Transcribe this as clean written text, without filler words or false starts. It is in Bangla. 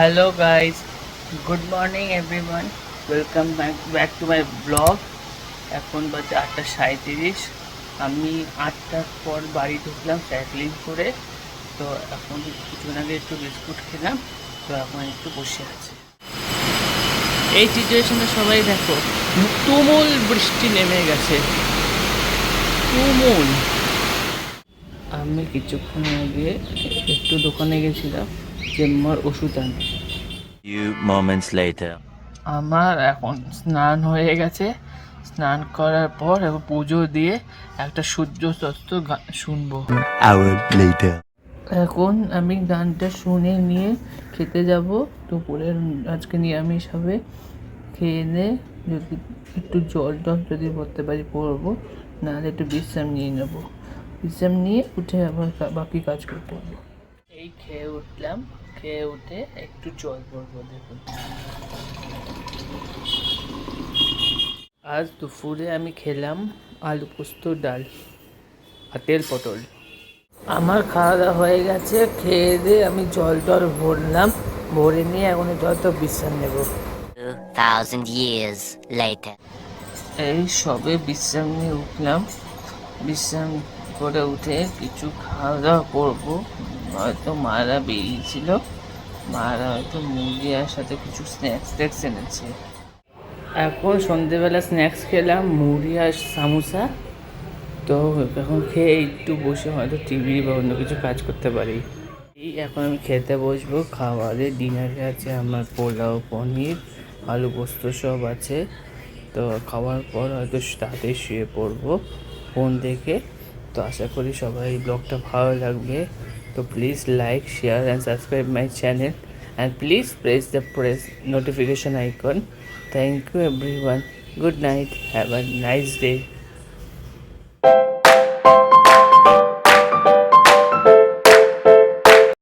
Hello guys, good morning everyone. Welcome back to my blog. এখন বাজে 8:37। আমি 8টার পর বাড়ি ঢুকলাম সাইক্লিং করে। তো এখন কিছুক্ষণ আগে একটু বিস্কুট খেলাম। তো এখন একটু বসে আছি। এই সিচুয়েশনে সবাই দেখো, তুমুল বৃষ্টি নেমে গেছে, তুমুল। আমি কিছুক্ষণ আগে একটু দোকানে গেছিলাম যে আমার ওষুধ আনতে। Few moments later. আমার এখন স্নান হয়ে গেছে। স্নান করার পর এখন পুজো দিয়ে একটা সূর্যাস্ত গান শুনবো। Hour later. এখন আমি গানটা শুনে নিয়ে খেতে যাব। দুপুরের আজকে নিরামিষ হবে। খেয়ে নে যদি একটু জল টল যদি পড়তে পারি পড়বো, নাহলে একটু বিশ্রাম নিয়ে নেব। বিশ্রাম নিয়ে উঠে আবার বাকি কাজ করতে হবে। এই খেয়ে উঠলাম, খেয়ে উঠে একটু জল পড়বো। দেখুন, আজ দুপুরে আমি খেলাম আলু পোস্ত, ডাল আর তেল পটল। আমার খাওয়া দাওয়া হয়ে গেছে। খেয়ে দিয়ে আমি জল টল ভরলাম, ভরে নিয়ে এখন যত বিশ্রাম নেব। 2,000 years later. এই সবে বিশ্রাম নিয়ে উঠলাম। বিশ্রাম করে উঠে কিছু খাওয়া দাওয়া করবো। হয়তো মারা বেরিয়েছিল, মারা হয়তো মুরগি আর সাথে কিছু স্ন্যাক্স ট্যাক্স এনেছে। এখন সন্ধেবেলা স্ন্যাক্স খেলাম, মুড়ি আর সামোসা। তো এখন খেয়ে একটু বসে হয়তো টিভি বা অন্য কিছু কাজ করতে পারি। এই এখন আমি খেতে বসবো। খাবারে ডিনারে আছে আমার পোলাও, পনির, আলু পোস্ত সব আছে। তো খাওয়ার পর হয়তো তাড়াতাড়ি শুয়ে পড়বো ফোন দেখে। তো আশা করি সবাই ব্লগটা ভালো লাগবে। তো please like, share and subscribe my channel and please press the notification icon. Thank you everyone. Good night, have a nice day.